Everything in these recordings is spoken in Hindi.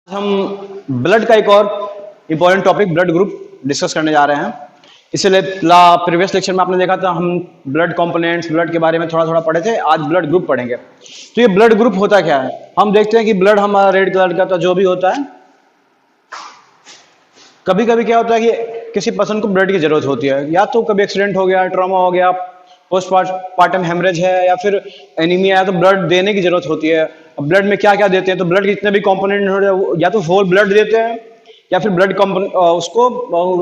हम ब्लड का एक और important topic blood group discuss करने जा रहे हैं। इसलिए प्रीवियस लेक्चर में आपने देखा था हम ब्लड कंपोनेंट्स ब्लड के बारे में थोड़ा थोड़ा पढ़े थे। आज ब्लड ग्रुप पढ़ेंगे। तो ये ब्लड ग्रुप होता क्या है, हम देखते हैं कि ब्लड हमारा रेड कलर का तो जो भी होता है, कभी कभी क्या होता है कि किसी पर्सन को ब्लड की जरूरत होती है, या तो कभी एक्सीडेंट हो गया, ट्रॉमा हो गया, पोस्टमार्टम हेमरेज है, या फिर एनीमिया है, तो ब्लड देने की जरूरत होती है। ब्लड में क्या क्या देते हैं, तो ब्लड के जितने भी कंपोनेंट हो रहे हैं या तो होल ब्लड देते हैं, या फिर ब्लड उसको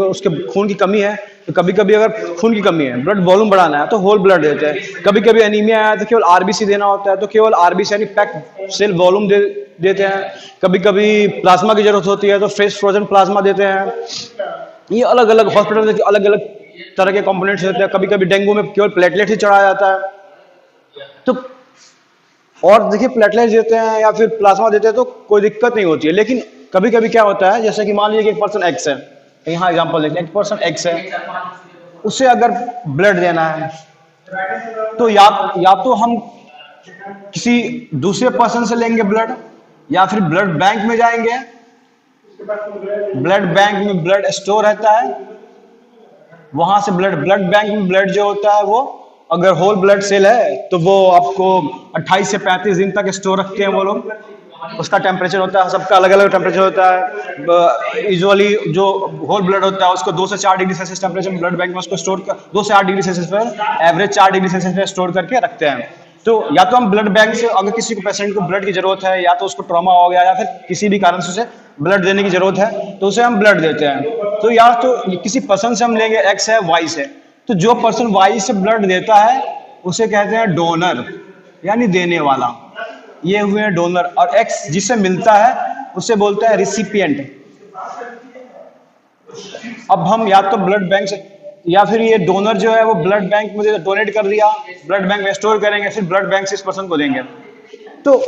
उसके खून की कमी है तो कभी कभी अगर खून की कमी है, ब्लड वॉल्यूम बढ़ाना है तो होल ब्लड देते हैं। कभी कभी एनीमिया है तो केवल आरबीसी देना होता है तो केवल आरबीसी यानी पैक्ड सेल वॉल्यूम देते हैं। कभी कभी प्लाज्मा की जरूरत होती है तो फ्रेश फ्रोजन प्लाज्मा देते हैं। ये अलग अलग हॉस्पिटल में अलग अलग तरह के कंपोनेंट्स होते हैं। कभी कभी डेंगू में केवल प्लेटलेट ही चढ़ाया जाता है। तो और देखिए प्लेटलेट देते हैं या फिर प्लाज्मा देते हैं तो कोई दिक्कत नहीं होती है। लेकिन कभी कभी क्या होता है, जैसे कि मान लीजिए कि एक पर्सन एक्स है, यहाँ एग्जांपल देखते हैं, एक पर्सन एक्स है, उसे अगर ब्लड देना है तो या तो हम किसी दूसरे पर्सन से लेंगे ब्लड, या फिर ब्लड बैंक में जाएंगे। ब्लड बैंक में ब्लड स्टोर रहता है, वहां से ब्लड बैंक में ब्लड जो होता है वो अगर होल ब्लड सेल है तो वो आपको 28 से 35 दिन तक स्टोर रखते हैं वो लोग। उसका टेम्परेचर होता है, सबका अलग अलग टेम्परेचर होता है। यूजुअली जो होल ब्लड होता है उसको 2 से 4 degree Celsius temperature blood bank में उसको स्टोर कर 2 से 8 डिग्री सेल्सियस पर एवरेज 4 डिग्री सेल्सियस पर स्टोर करके रखते हैं। तो या तो हम ब्लड बैंक से अगर किसी को पेशेंट को ब्लड की जरूरत है, या तो उसको ट्रॉमा हो गया या फिर किसी भी कारण से उसे ब्लड देने की जरूरत है तो उसे हम ब्लड देते हैं। तो या तो किसी पर्सन से हम लेंगे, एक्स है वाई से, तो जो पर्सन वाई से ब्लड देता है उसे कहते हैं डोनर यानी देने वाला, ये हुए डोनर। और एक्स जिससे मिलता है उसे बोलते हैं रिसिपिएंट। अब हम या तो ब्लड बैंक से, या फिर ये डोनर जो है वो ब्लड बैंक में डोनेट कर दिया, ब्लड बैंक में स्टोर करेंगे, फिर ब्लड बैंक से इस पर्सन को देंगे। तो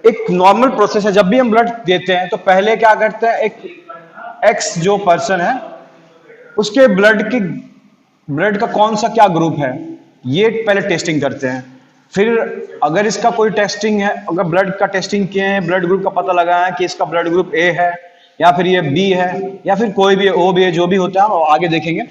एक नॉर्मल प्रोसेस है। जब भी हम ब्लड देते हैं तो पहले क्या करते हैं, एक एक्स जो पर्सन है उसके ब्लड का कौन सा क्या ग्रुप है ये पहले टेस्टिंग करते हैं। फिर अगर इसका कोई टेस्टिंग है, अगर ब्लड का टेस्टिंग किए हैं, ब्लड ग्रुप का पता लगाया है कि इसका ब्लड ग्रुप ए है या फिर ये बी है या फिर कोई भी ओ भी है, जो भी होता है वो आगे देखेंगे।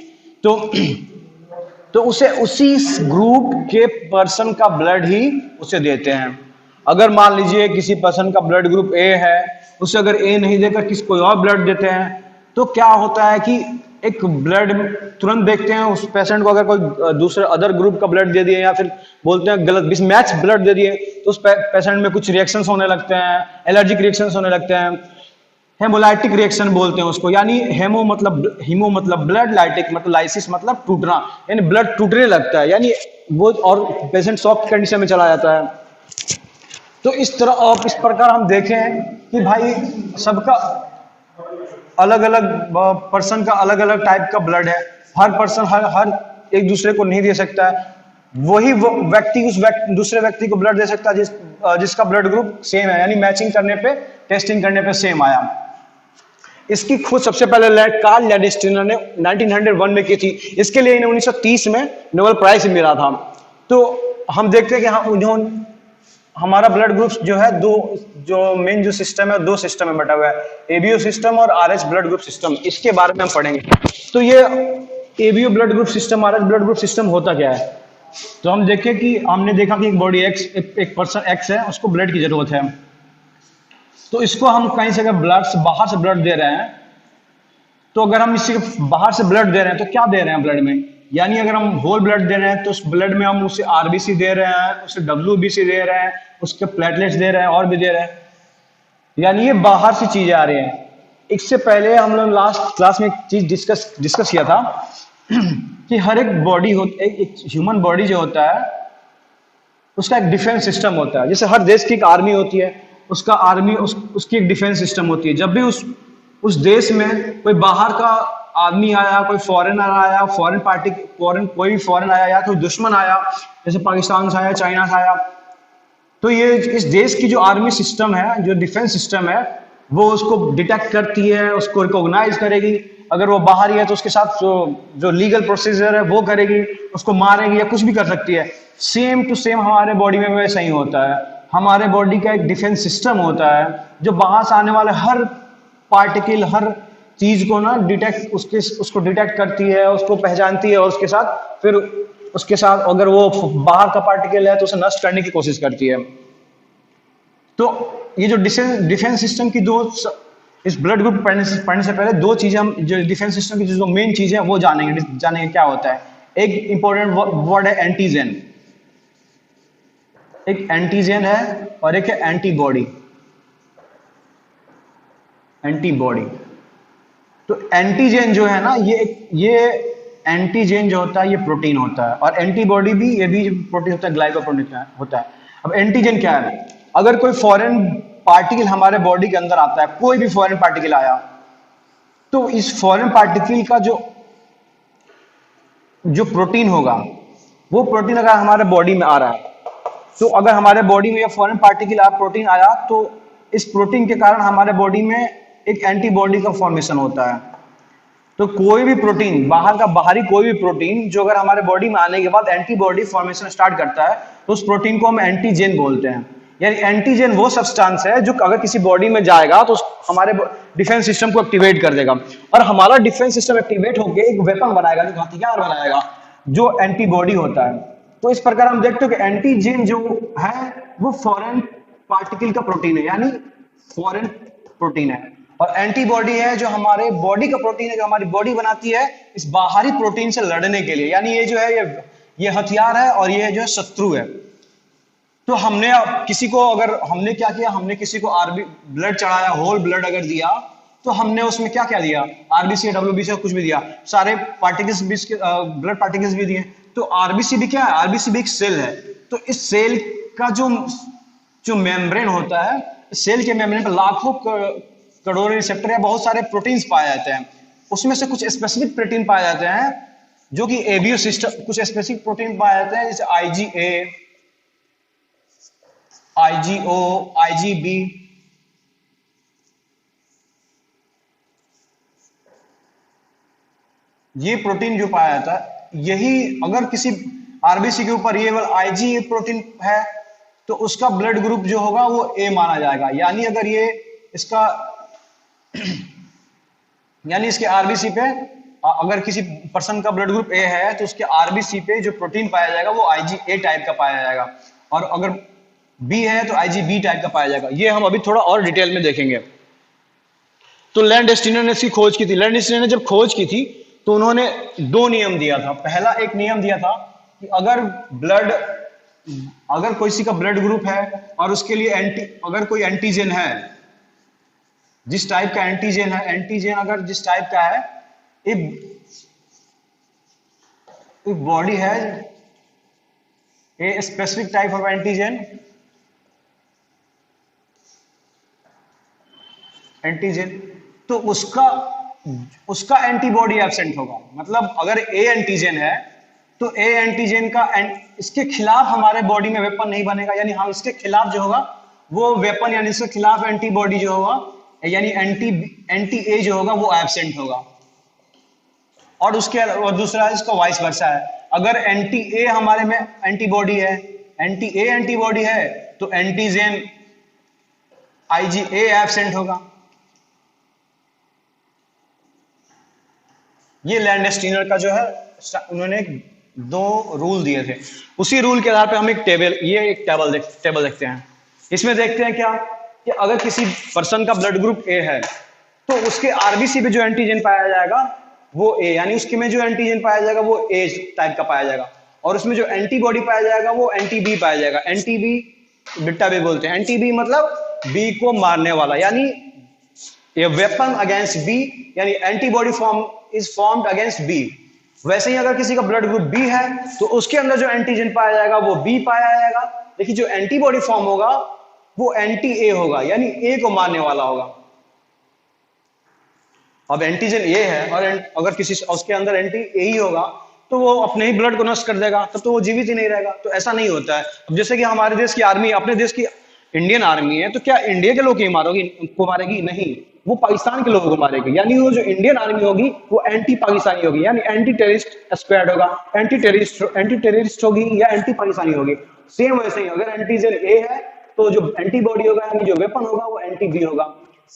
तो उसे उसी ग्रुप के पर्सन का ब्लड ही उसे देते हैं। अगर मान लीजिए किसी पर्सन का ब्लड ग्रुप ए है, उसे अगर ए नहीं देकर किसी कोई और ब्लड देते हैं तो क्या होता है कि एक ब्लड तुरंत देखते हैं उस पेशेंट को, अगर कोई दूसरे अदर ग्रुप का ब्लड दे दिए या फिर बोलते हैं गलत मिसमैच ब्लड दे दिए तो उस पेशेंट में कुछ रिएक्शंस होने लगते हैं, एलर्जिक रिएक्शंस होने लगते हैं, हेमोलाइटिक रिएक्शन बोलते हैं उसको। यानी हीमो मतलब ब्लड, लाइटिक मतलब लाइसिस मतलब टूटना, यानी ब्लड टूटने लगता है, यानी वो और पेशेंट शॉक कंडीशन में चला जाता है। तो इस प्रकार हम देखें कि भाई सबका अलग अलग पर्सन का अलग अलग टाइप का ब्लड है। हर पर्सन हर एक दूसरे को नहीं दे सकता है। वही वो व्यक्ति दूसरे व्यक्ति को ब्लड दे सकता है जिसका ब्लड ग्रुप सेम है, यानी मैचिंग करने पे, टेस्टिंग करने पे सेम आया। इसकी खोज सबसे पहले कार्ल लैंडस्टीनर ने 1901 में की थी। इसके लिए इन्हें 1930 में नोबेल प्राइज मिला था। तो हम देखते हैं कि हमारा ब्लड ग्रुप जो है मेन जो सिस्टम है, 2 सिस्टम में बटा हुआ है, एबीओ सिस्टम और आरएच ब्लड ग्रुप सिस्टम। इसके बारे में हम पढ़ेंगे। तो ये ABO blood group system, RH blood group system होता क्या है, तो हम देखें कि हमने देखा कि एक बॉडी एक्स, एक पर्सन एक्स है, उसको ब्लड की जरूरत है। तो इसको हम कहीं से अगर बाहर से ब्लड दे रहे हैं, तो अगर हम इसी बाहर से ब्लड दे रहे हैं तो क्या दे रहे हैं ब्लड में, यानी अगर हम होल ब्लड दे रहे हैं तो उस ब्लड में हम उसे आरबीसी दे रहे हैं, उसे डब्ल्यूबीसी दे रहे हैं, उसके प्लेटलेट्स दे रहे हैं और भी दे रहे हैं, यानी ये बाहर से चीजें आ रही हैं। इससे पहले हम लोग लास्ट क्लास में एक चीज डिस्कस किया था कि हर एक बॉडी एक ह्यूमन बॉडी जो होता है उसका एक डिफेंस सिस्टम होता है। जैसे हर देश की एक आर्मी होती है, उसका आर्मी उसकी एक डिफेंस सिस्टम होती है। जब भी उस देश में कोई बाहर का आदमी आया, कोई फॉरेनर आया, कोई फॉरेन आया या कोई दुश्मन आया, जैसे पाकिस्तान से आया, चाइना से आया, तो ये इस देश की जो आर्मी सिस्टम है, जो डिफेंस सिस्टम है, वो उसको डिटेक्ट करती है, उसको रिकॉग्नाइज करेगी। अगर वो बाहर ही है तो उसके साथ जो लीगल प्रोसीजर है वो करेगी, उसको मारेगी या कुछ भी कर सकती है। सेम टू सेम हमारे बॉडी में वैसा ही होता है। हमारे बॉडी का एक डिफेंस सिस्टम होता है जो बाहर से आने वाले हर पार्टिकल, हर चीज को ना डिटेक्ट, उसको डिटेक्ट करती है, उसको पहचानती है, और उसके साथ फिर उसके साथ अगर वो बाहर का पार्टिकल है तो उसे नष्ट करने की कोशिश करती है। तो ये जो डिफेंस सिस्टम की दो, इस ब्लड ग्रुप पढ़ने से पहले दो चीजें हम, जो डिफेंस सिस्टम की जो मेन चीजें हैं वो जानेंगे क्या होता है। एक इंपॉर्टेंट वर्ड है एंटीजन। एक एंटीजन है और एक है एंटीबॉडी। एंटीबॉडी, तो एंटीजन जो है ना, ये एंटीजन जो होता है ये प्रोटीन होता है, और एंटीबॉडी भी, ये भी प्रोटीन होता है, ग्लाइकोप्रोटीन होता है। अब एंटीजन क्या है? अगर कोई फॉरेन पार्टिकल हमारे बॉडी के अंदर आता है, कोई भी फॉरेन पार्टिकल आया, तो इस फॉरेन पार्टिकल का जो प्रोटीन होगा, वो प्रोटीन अगर हमारे बॉडी में आ रहा है, तो अगर हमारे बॉडी में ये फॉरेन पार्टिकल प्रोटीन आया, तो इस प्रोटीन के कारण हमारे बॉडी में एक एंटीबॉडी का फॉर्मेशन होता है। तो कोई भी प्रोटीन, बाहरी कोई भी प्रोटीन जो अगर हमारे बॉडी में आने के बाद एंटीबॉडी फॉर्मेशन स्टार्ट करता है, तो उस प्रोटीन को हम एंटीजन बोलते हैं। यानी एंटीजन वो सब्सटेंस है जो अगर किसी बॉडी में जाएगा तो हमारे डिफेंस सिस्टम को एक्टिवेट कर देगा, और हमारा डिफेंस सिस्टम एक्टिवेट होकर एक वेपन बनाएगा, जो हथियार बनाएगा, जो एंटीबॉडी होता है। तो इस प्रकार हम देखते हो कि एंटीजन जो है वो फॉरेन पार्टिकल का प्रोटीन है, यानी फॉरेन प्रोटीन है, और एंटीबॉडी है जो हमारे बॉडी का प्रोटीन है, जो हमारी बॉडी बनाती है इस बाहरी प्रोटीन से लड़ने के लिए। यानी ये जो है ये हथियार है, और ये जो है शत्रु है। तो हमने किसी को, अगर हमने क्या किया, हमने किसी को ब्लड चढ़ाया, होल ब्लड अगर दिया, तो हमने उसमें क्या क्या दिया, आरबीसी, डब्ल्यूबीसी, कुछ भी दिया, सारे पार्टिकल्स भी, ब्लड पार्टिकल्स भी दिए। तो आरबीसी भी क्या है? आरबीसी भी एक सेल है। तो इस सेल का जो मेम्ब्रेन होता है, सेल के मेम्ब्रेन पर लाखों करोड़ों रिसेप्टर या बहुत सारे प्रोटीन्स पाए जाते हैं। उसमें से कुछ स्पेसिफिक प्रोटीन पाए जाते हैं जो कि एबीओ सिस्टम, कुछ स्पेसिफिक प्रोटीन पाए जाते हैं जैसे आईजीए, आईजीओ, आईजीबी। ये प्रोटीन जो पाया जाता है, यही अगर किसी आरबीसी के ऊपर ये आईजी प्रोटीन है, तो उसका ब्लड ग्रुप जो होगा वो ए माना जाएगा। यानी अगर ये इसका यानी इसके आरबीसी पे, अगर किसी पर्सन का ब्लड ग्रुप ए है, तो उसके आरबीसी पे जो प्रोटीन पाया जाएगा वो आईजीए टाइप का पाया जाएगा, और अगर बी है तो आईजीबी टाइप का पाया जाएगा। ये हम अभी थोड़ा और डिटेल में देखेंगे। तो लैंडस्टीनर ने इसकी खोज की थी। लैंडस्टीनर ने जब खोज की थी तो उन्होंने दो नियम दिया था। पहला एक नियम दिया था कि अगर किसी का ब्लड ग्रुप है और उसके लिए अगर कोई एंटीजन है, जिस टाइप का एंटीजन है, एंटीजन अगर जिस टाइप का है, एक बॉडी है a specific type of antigen, तो उसका एंटीबॉडी एब्सेंट होगा। मतलब अगर ए एंटीजन है तो ए एंटीजन का इसके खिलाफ हमारे बॉडी में वेपन नहीं बनेगा, यानी हम इसके खिलाफ जो होगा वो वेपन, यानी इसके खिलाफ एंटीबॉडी जो होगा, यानी एंटी ए जो होगा वो एब्सेंट होगा। और दूसरा इसका वाइस वर्सा है। अगर एंटी ए हमारे में एंटीबॉडी है, एंटी ए एंटीबॉडी है, तो एंटीजन आईजीए एब्सेंट होगा। ये लैंडस्टीनर का जो है, उन्होंने दो रूल दिए थे। उसी रूल के आधार पे हम एक टेबल देखते हैं। इसमें देखते हैं क्या कि अगर किसी पर्सन का ब्लड ग्रुप ए है, तो उसके आरबीसी पे जो एंटीजन पाया जाएगा वो ए, यानी उसके में जो एंटीजन पाया जाएगा वो ए टाइप का पाया जाएगा, और उसमें जो एंटीबॉडी पाया जाएगा वो एंटीबी पाया जाएगा। एंटीबी बिट्टा बी बोलते हैं। एंटीबी मतलब बी को मारने वाला, यानी ये वेपन अगेंस्ट बी, यानी antibody is formed against B. वैसे ही अगर किसी का ब्लड ग्रुप बी है तो उसके अंदर जो एंटीजन पाया जाएगा वो बी पाया जाएगा, लेकिन जो एंटीबॉडी फॉर्म होगा वो एंटी ए होगा, यानी ए को मारने वाला होगा। अब एंटीजन ए है और अगर किसी उसके अंदर एंटी ए ही होगा तो वो अपने ही ब्लड को नष्ट कर देगा, तब तो वो जीवित ही नहीं रहेगा। तो ऐसा नहीं होता है। अब जैसे कि हमारे देश की आर्मी, अपने देश की इंडियन आर्मी है, तो क्या इंडिया के लोग ही मारेगी? नहीं, वो पाकिस्तान के लोगों को मारेगी। यानी वो जो इंडियन आर्मी होगी वो एंटी पाकिस्तानी होगी, यानी एंटी टेररिस्ट स्क्वाड होगा, एंटी टेररिस्ट होगी या एंटी पाकिस्तानी होगी। सेम वैसे ही अगर एंटीजन ए है तो जो एंटीबॉडी होगा यानी जो वेपन होगा वो एंटी बी होगा।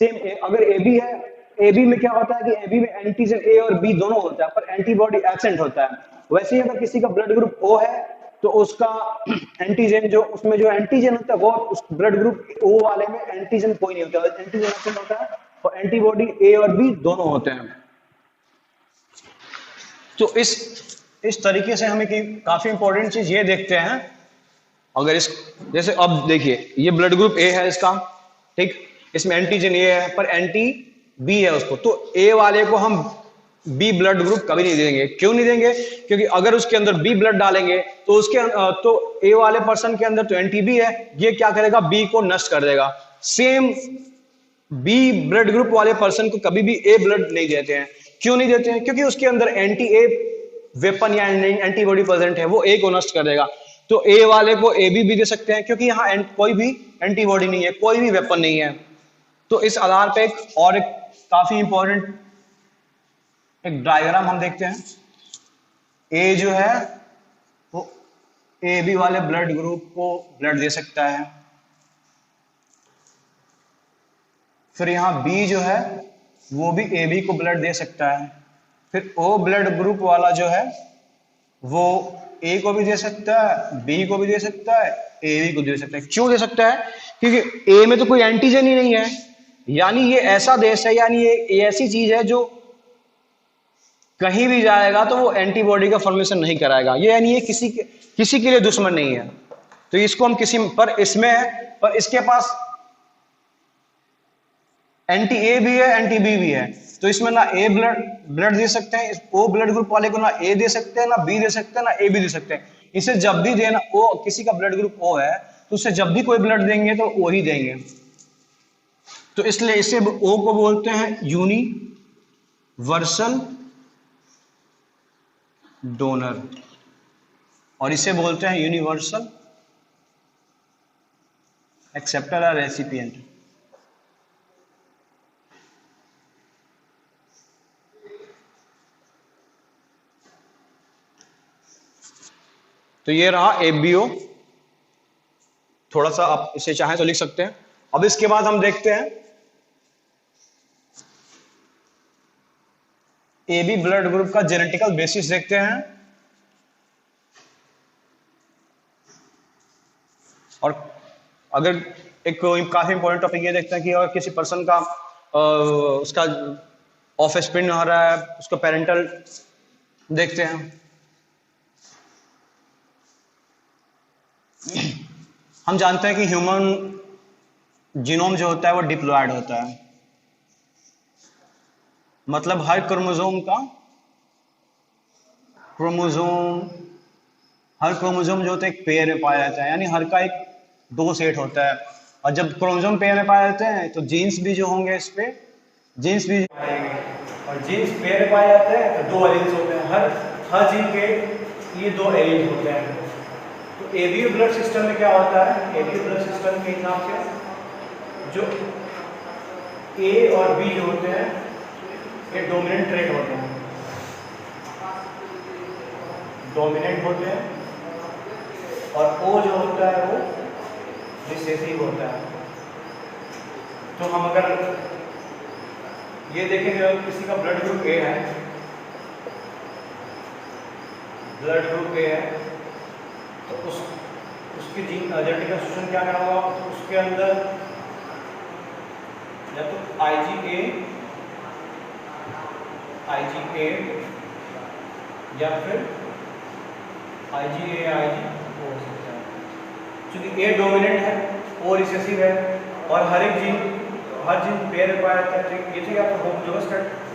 सेम अगर ए बी है, ए बी में क्या होता है कि ए बी में एंटीजन ए और बी दोनों होता है पर एंटीबॉडी एब्सेंट होता है। वैसे ही अगर किसी का ब्लड ग्रुप ओ है तो उसका एंटीजन जो उसमें जो एंटीजन होता है वो उस ब्लड ग्रुप ओ वाले में एंटीजन कोई नहीं होता, एंटीजन एब्सेंट होता है और एंटीबॉडी ए और बी दोनों होते हैं। तो इस तरीके से हमें काफी इंपॉर्टेंट चीज ये देखते हैं, अगर इस जैसे अब देखिए ये ब्लड ग्रुप ए है इसका, ठीक, इसमें एंटीजन ए है पर एंटी बी है उसको, तो ए वाले को हम बी ब्लड ग्रुप कभी नहीं देंगे। क्यों नहीं देंगे? क्योंकि अगर उसके अंदर बी ब्लड डालेंगे तो उसके तो ए वाले पर्सन के अंदर तो एंटी बी है, ये क्या करेगा, बी को नष्ट कर देगा। सेम बी ब्लड ग्रुप वाले पर्सन को कभी भी ए ब्लड नहीं देते हैं। क्यों नहीं देते हैं? क्योंकि उसके अंदर एंटी ए वेपन या एंटीबॉडी प्रेजेंट है, वो ए को नष्ट कर देगा। तो ए वाले को ए बी दे सकते हैं क्योंकि यहाँ कोई भी एंटीबॉडी नहीं है, कोई भी वेपन नहीं है। तो इस आधार पे एक काफी इंपॉर्टेंट एक डायग्राम हम देखते हैं। ए जो है वो ए बी वाले ब्लड ग्रुप को ब्लड दे सकता है, फिर यहां बी जो है वो भी ए बी को ब्लड दे सकता है, फिर ओ ब्लड ग्रुप वाला जो है वो ए को भी दे सकता है, बी को भी दे सकता है, ए बी को दे सकता है। क्यों दे सकता है? क्योंकि ए में तो कोई एंटीजन ही नहीं है, यानी ये ऐसा देश है, यानी ये ऐसी चीज है जो कहीं भी जाएगा तो वो एंटीबॉडी का फॉर्मेशन नहीं कराएगा। ये यानी ये किसी के लिए दुश्मन नहीं है। तो इसको हम किसी पर इसमें है, पर इसके पास एंटी ए भी है एंटी बी भी है, तो इसमें ना ए ब्लड दे सकते हैं, ओ ब्लड ग्रुप वाले को ना ए दे सकते हैं, ना बी दे सकते हैं, ना ए बी दे सकते हैं। इसे जब भी देना, ओ किसी का ब्लड ग्रुप ओ है तो उसे जब भी कोई ब्लड देंगे तो ओ ही देंगे। तो इसलिए इसे ओ को बोलते हैं यूनिवर्सल डोनर और इसे बोलते हैं यूनिवर्सल एक्सेप्टर या रेसिपिएंट। तो ये रहा एबीओ, थोड़ा सा आप इसे चाहें तो लिख सकते हैं। अब इसके बाद हम देखते हैं एबी ब्लड ग्रुप का जेनेटिकल बेसिस देखते हैं, और अगर एक काफी इंपॉर्टेंट टॉपिक ये देखते हैं कि अगर किसी पर्सन का उसका ऑफ स्प्रिंग हो रहा है, उसको पेरेंटल देखते हैं। हम जानते हैं कि ह्यूमन जीनोम जो होता है वो डिप्लॉयड होता है, मतलब हर क्रोमोसोम जो होता है एक पेयर में पाया जाता है, यानी हर का एक दो सेट होता है। और जब क्रोमोसोम पेयर में पाए जाते हैं तो जीन्स भी जो होंगे इस पे जीन्स भी आएंगे, और जीन्स पेयर में पाए जाते हैं तो दो एलील्स होते हैं, हर जीन के ये दो एलील्स होते हैं। तो एबीओ ब्लड सिस्टम में क्या होता है, एबीओ ब्लड सिस्टम के हिसाब से जो ए और बी जो होते हैं ये डोमिनेंट ट्रेट होते हैं, डोमिनेंट होते हैं, और ओ जो होता है वो रिसेसिव होता है। तो हम अगर ये देखेंगे अगर किसी का ब्लड ग्रुप ए है, ब्लड ग्रुप ए है तो उसकी जीन जेनेटिक कंस्टिट्यूशन क्या क्या होगा, उसके अंदर या तो IgA या फिर IgA IG हो सकता है। चूंकि ए डोमिनेंट है, ओ रिसेसिव है, और हर जीन पेयर में पाया जाता है, तो ये या तो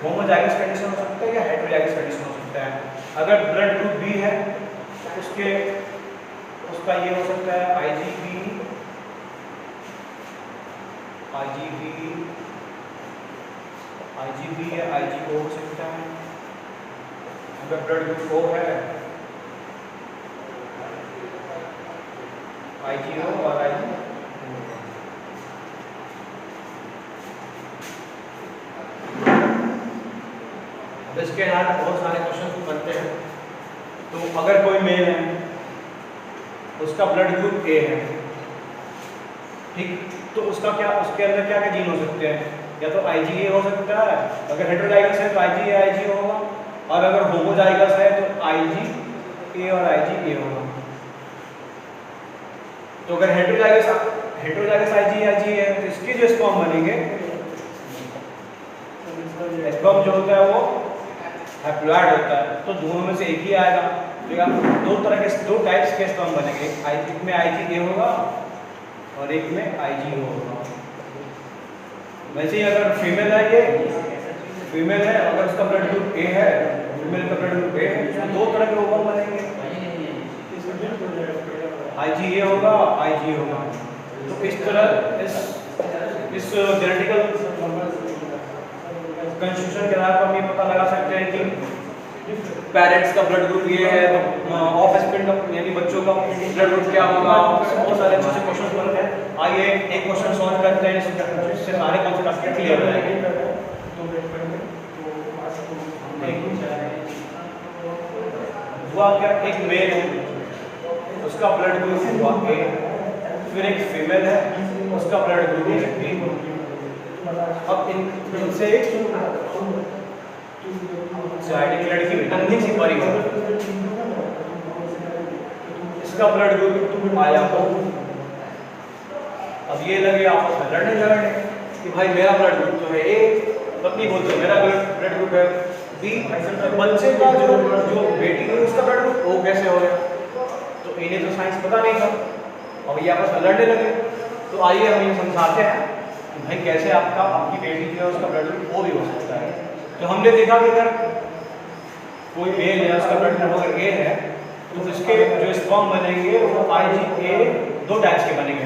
होमोजाइगस कंडीशन हो सकता है या हेटेरोजाइगस कंडीशन हो सकता है। अगर ब्लड ग्रुप बी है तो उसका ये हो सकता है IgB या IgO हो सकता है। अगर ब्लड ग्रुप O है IgO और IG। इसके आधार बहुत सारे क्वेश्चन बनते हैं। तो अगर कोई मेल है उसका ब्लड ग्रुप ए है ठीक। तो उसका क्या, उसके अंदर क्या क्या जीन हो सकते हैं, या तो IgA हो सकता है, अगर हेटेरोजाइगस है तो IgA IG होगा, और अगर होमोजाइगस है तो IgA और IgA होगा। तो अगर हेटेरोजाइगस IgA है तो इसके जो स्पर्म बनेंगे, स्पर्म जो होता है वो हैप्लॉइड होता है, तो दोनों में से एक ही आएगा। दो टाइप्स के स्पर्म बनेंगे, एक में IgA होगा और एक में IG होगा। वैसे ही अगर फीमेल है, ये फीमेल है, अगर उसका ब्लड ग्रुप A है, फीमेल का ब्लड ग्रुप A है, तो दो तरह के ओवम बनेंगे, IgA होगा, IG होगा। तो इस तरह इस जेनेटिकल कंस्टिट्यूशन के आधार पर हम ये पता लगा सकते हैं कि पेरेंट्स का ब्लड ग्रुप ये है, तो ऑफ स्प्रिंग का यानी बच्चों का ब्लड ग्रुप क्या होगा। बहुत सारे अच्छे से क्वेश्चन बनते हैं। आइए एक क्वेश्चन सॉल्व करते हैं, इससे सारे कॉन्सेप्ट आपके क्लियर हो जाएंगे। हुआ क्या, एक मेल है, उसका ब्लड ग्रुप हुआ A, फिर एक फीमेल है, उसका ब्लड ग्रुप है B। अब इनसे एक लड़की नन्ही सी परी हो, इसका ब्लड ग्रुप आया हो। अब ये लगे आपस में लड़ने झगड़ने कि भाई मेरा ब्लड ग्रुप तो है A, पत्नी बोलते मेरा ब्लड ग्रुप है B। बच्चे का जो बेटी है उसका ब्लड ग्रुप O कैसे हो गया, तो इन्हें तो साइंस पता नहीं था, अब ये आपस में लड़ने लगे। तो आइए हम ये समझाते हैं कि भाई कैसे आपकी बेटी जो है उसका ब्लड ग्रुप O भी हो सकता है। तो हमने देखा कि अगर कोई मेल है, उसका ब्लड ग्रुप अगर A है, तो उसके जो स्पर्म बनेंगे वो IgA दो टाइप्स के बनेंगे।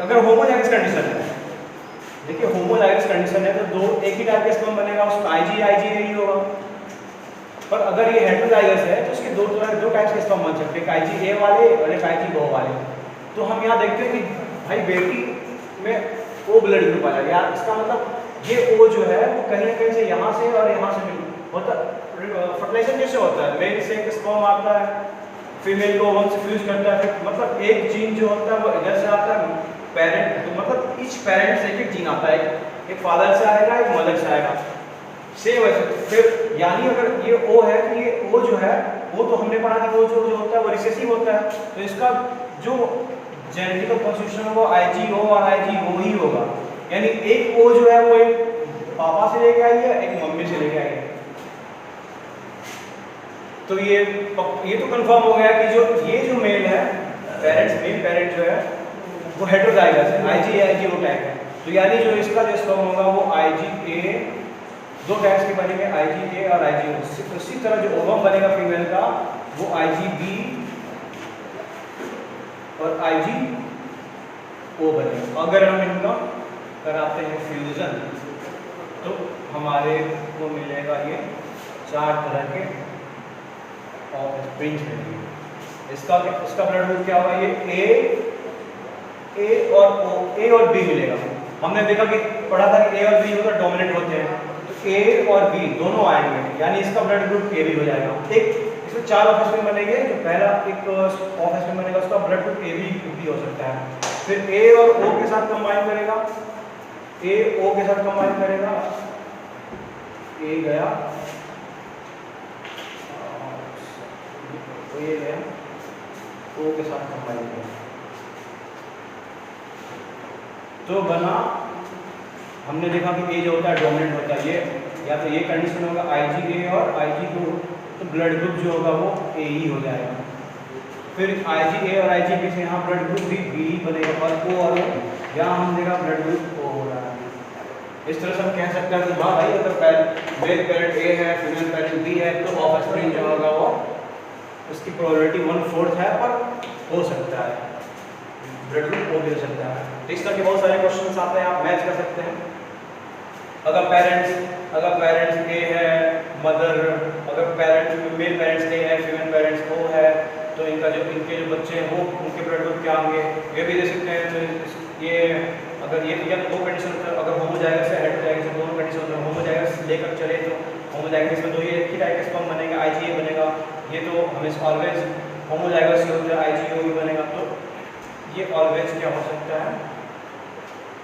अगर होमोजाइगस कंडीशन है, देखिए होमोजाइगस कंडीशन है तो एक ही टाइप का स्पर्म बनेगा, उसमें IgA ही होगा। पर अगर ये हेटेरोजाइगस है तो उसके दो टाइप्स के स्पर्म बन सकते हैं, एक IgA वाले और एक IgO वाले। तो हम यहाँ देखते हैं कि भाई बेटी में O ब्लड ग्रुप आ जाएगा, इसका मतलब ये O जो है वो कहीं ना कहीं से यहाँ से और यहाँ से होता, फर्टिलाइजेशन कैसे होता है, मेल से एक स्पर्म आता है, फीमेल को ओवम से फ्यूज करता है, मतलब एक जीन जो होता है वो इधर से आता है पेरेंट, तो मतलब ईच पेरेंट से एक जीन आता है, एक फादर से आएगा, एक मदर से आएगा, सेम वैसे। फिर यानी अगर ये O है तो ये O जो है वो तो हमने पढ़ा कि वो जो होता है वो रिसेसिव होता है, तो इसका जो जेनेटिकल कॉन्स्टिट्यूशन है वो IgO और IgO ही होगा। यानी एक O जो है वो एक पापा से लेके आई है, एक मम्मी से लेके आई है। तो ये तो कंफर्म हो गया कि ये जो मेल है, मेल पेरेंट जो है वो हेटेरोजाइगस है, IgA IgO टाइप है। तो यानी जो इसका जो स्पर्म होगा वो IgA दो टाइप्स के बनेंगे, IgA और IgO। उसी तरह जो ओवम बनेगा फीमेल का वो IgB और IgO बनेगा। अगर हम इनका कराते हैं फ्यूजन तो हमारे को मिलेगा ये चार तरह के स्प्रिंग्स मिलेंगे। इसका ब्लड ग्रुप क्या होगा, ये A और B मिलेगा। हमने देखा कि पढ़ा था कि A और B जो डोमिनेंट होते हैं, तो A और B दोनों आएंगे, यानी इसका ब्लड ग्रुप AB हो जाएगा। एक इसमें चार ऑफस्प्रिंग बनेंगे, जो पहला एक ऑफस्प्रिंग बनेगा उसका ब्लड ग्रुप AB भी हो सकता है। फिर A और O के साथ कंबाइन करेगा, A O के साथ कंबाइन करेगा, A गया तो ये गया O के साथ कंबाइन करेगा, तो बना। हमने देखा कि A जो होता है डोमिनेंट होता है, ये या तो ये कंडीशन होगा IgA और IgO, तो ब्लड ग्रुप जो होगा वो A ही हो जाएगा। फिर IgA और IgB से यहाँ ब्लड ग्रुप भी B ही बनेगा, और O और O यहाँ हम देखा ब्लड ग्रुप O हो रहा है। इस तरह से हम कह सकते हैं कि हाँ भाई अगर मेल पेरेंट A है, फीमेल पेरेंट B है, तो ऑफस्प्रिंग जो होगा वो उसकी प्रोबेबिलिटी 1/4 है, पर हो सकता है ब्लड ग्रुप O भी हो सकता है। तो इस तरह के बहुत सारे क्वेश्चंस आते हैं, आप मैच कर सकते हैं। अगर पेरेंट्स A है, मदर, अगर मेल पेरेंट्स A है, फीमेल पेरेंट्स O है, तो इनके जो बच्चे हैं वो उनके ब्लड ग्रुप क्या होंगे ये भी दे सकते हैं। तो ये अगर ये दो कंडीशन, अगर होमोजाइगस है हेटेरोजाइगस है, दोनों कंडीशन में होमोजाइगस लेकर चले तो होमोजाइगस में तो ये एक ही टाइप का स्पर्म बनेगा, IgA बनेगा। ये तो हमें ऑलवेज होमोजाइगस ही होता है, IgO भी बनेगा। तो ये ऑलवेज क्या हो सकता है,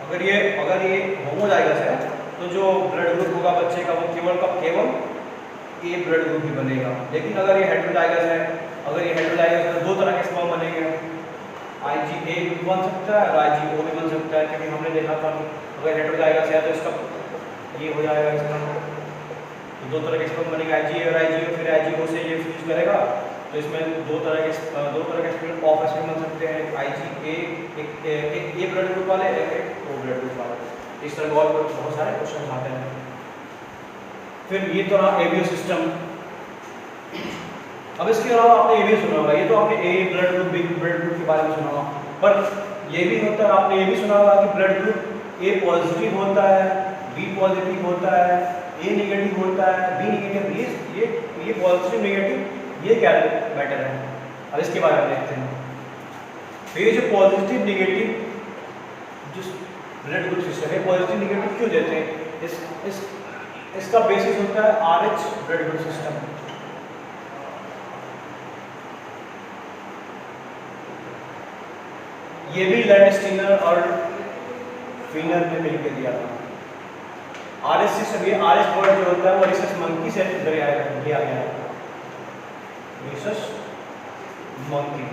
अगर ये होमोजाइगस है तो जो ब्लड ग्रुप होगा बच्चे का वो केवल ए ब्लड ग्रुप ही बनेगा। लेकिन अगर ये हेटेरोजाइगस है, तो दो तरह के स्पर्म बनेंगे, IgA भी बन सकता है और IgO भी बन सकता है, क्योंकि हमने देखा था अगर हेटेरोजाइगस है तो इसका ये हो जाएगा, इसका तो दो तरह के स्पर्म बनेंगे IgA और IgO, फिर IgO से ये फ्यूज करेगा तो इसमें दो तरह के स्पर्म ऑफ स्पर्म बन सकते हैं, IgA एक ए ब्लड ग्रुप वाले, एक O ब्लड ग्रुप वाले। इस तरह और बहुत सारे क्वेश्चन आते हैं। फिर ये तो रहा एबीओ सिस्टम। अब इसके अलावा आपने ये भी सुना होगा, ये तो आपने A blood group B blood group के बारे में सुना होगा, पर ये भी होता है, आपने ये भी सुना होगा कि ब्लड ग्रुप ए पॉजिटिव होता है, बी पॉजिटिव होता है, ए नेगेटिव होता है, बी नेगेटिव। ये पॉजिटिव नेगेटिव ये क्या मैटर है, अब इसके बारे में देखते हैं। तो ये जो पॉजिटिव नेगेटिव जो ब्लड ग्रुप सिस्टम है, पॉजिटिव नेगेटिव क्यों देते हैं, इसका बेसिस होता है RH ब्लड ग्रुप सिस्टम। ये भी लैंडस्टीनर और फीनर ने मिलकर दिया था। RH सिस्टम, ये RH वर्ड जो होता है वो रिसस मंकी से लिया गया है, रिसस मंकी,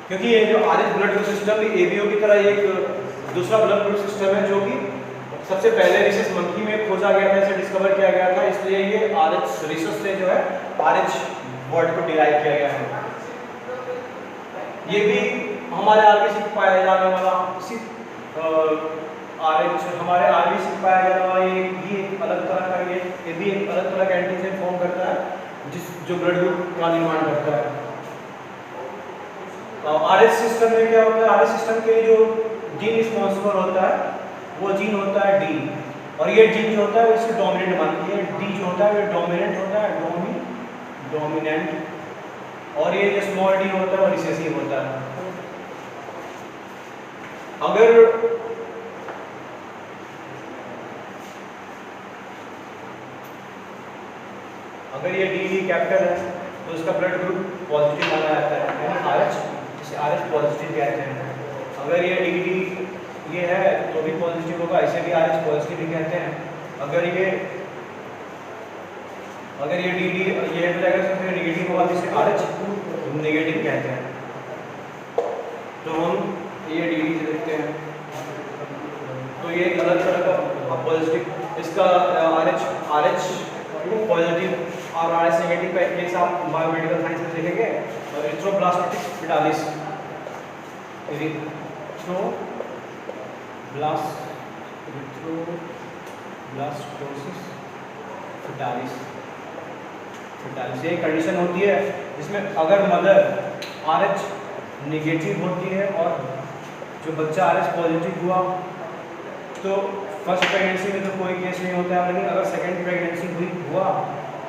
क्योंकि ये जो RH blood group system ABO की तरह एक दूसरा ब्लड ग्रुप सिस्टम है जो कि सबसे पहले रिसस मंकी में खोजा गया था, इसे डिस्कवर किया गया था, इसलिए ये RH रिसस से जो है RH वर्ड को डिराइव किया गया है। ये भी हमारे आरबीसी में पाया जाने वाला इसी RH हमारे आरबीसी में पाया जाने वाला ये भी एक अलग तरह का ये भी एक अलग तरह का एंटीजन फॉर्म करता है जो ब्लड ग्रुप का निर्माण करता है। RH सिस्टम में क्या होता है, RH सिस्टम के जो जीन रिस्पॉन्सिबल होता है वो जीन होता है D, और ये जीन जो होता है वो इससे डोमिनेंट मानती है, D जो होता है वो डोमिनेंट होता है, डोमिनेंट, और ये जो स्मॉल d होता है वो रिसेसिव होता है। अगर ये डी कैपिटल है तो इसका ब्लड ग्रुप पॉजिटिव माना जाता है, यानी RH, जिसे RH पॉजिटिव कहते हैं। अगर ये डी ये है तो भी पॉजिटिव होगा, इसे भी RH पॉजिटिव ही कहते हैं। अगर ये डी ये है तो जाएगा नेगेटिव होगा, जिसे RH नेगेटिव कहते हैं। तो हम ये डी से देखते हैं, तो ये एक अलग तरह का पॉजिटिव, इसका RH पॉजिटिव और RH नेगेटिव का केस आप बायोमेडिकल साइंस में देखेंगे। और एरिथ्रोब्लास्टिक फिटालिस, एरिथ्रोब्लास्टोसिस फिटालिस ये कंडीशन होती है जिसमें अगर मदर RH नेगेटिव होती है और जो बच्चा RH पॉजिटिव हुआ तो फर्स्ट प्रेगनेंसी में तो कोई केस नहीं होता है, लेकिन अगर सेकेंड प्रेगनेंसी हुआ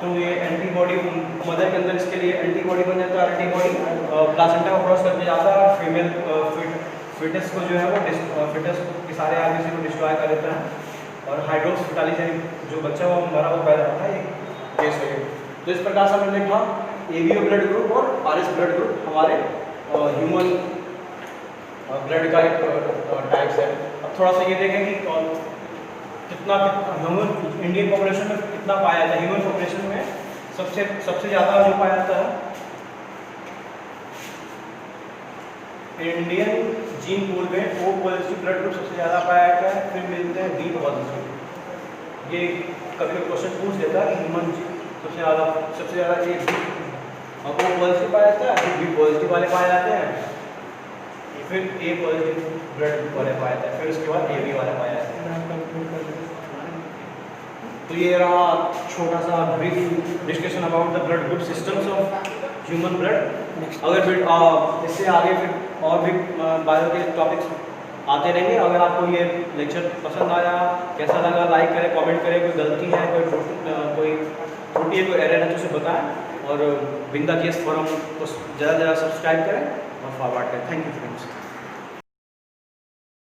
तो ये एंटीबॉडी मदर के अंदर इसके लिए एंटीबॉडी बन जाता है, एंटीबॉडी प्लासेंटा को क्रॉस करके जाता है और फीमेल फिटस को जो है वो फिटस के सारे आरबीसी को डिस्ट्रॉय कर देता है और हाइड्रोक्स फिटालिस जो बच्चा वो मरा वो पैदा होता है, ये केस है। तो इस प्रकार से हमने देखा एबीओ ब्लड ग्रुप और RH ब्लड ग्रुप हमारे ह्यूमन ब्लड का एक टाइप्स है। अब थोड़ा सा ये देखें कि कितना ह्यूमन इंडियन पॉपुलेशन में कितना पाया जाता है। ह्यूमन पॉपुलेशन में सबसे ज़्यादा जो पाया जाता है इंडियन जीन पूल में O पॉजिटिव ब्लड ग्रुप सबसे ज़्यादा पाया जाता है, फिर मिलते हैं D पॉजिटिव। ये कभी क्वेश्चन पूछ देता है कि ह्यूमन सबसे ज़्यादा ये O पॉजिटिव पाया जाता है, फिर B पॉजिटिव वाले पाए जाते हैं, फिर A पॉजिटिव ब्लड ग्रुप वाले पाया जाता है, फिर उसके बाद AB वाले पाया जाता है। तो ये रहा छोटा सा brief discussion about the blood group systems of human blood. अगर फिर इससे आगे फिर और भी बायो के टॉपिक्स आते रहेंगे। अगर आपको ये लेक्चर पसंद आया, कैसा लगा, लाइक करें, कमेंट करें, कोई गलती है, कोई त्रुटि है, कोई एरर है तो उसे बताएं और बिंदा जीएस फोरम को ज़्यादा से ज़्यादा सब्सक्राइब करें और फॉरवर्ड करें। Thank you friends.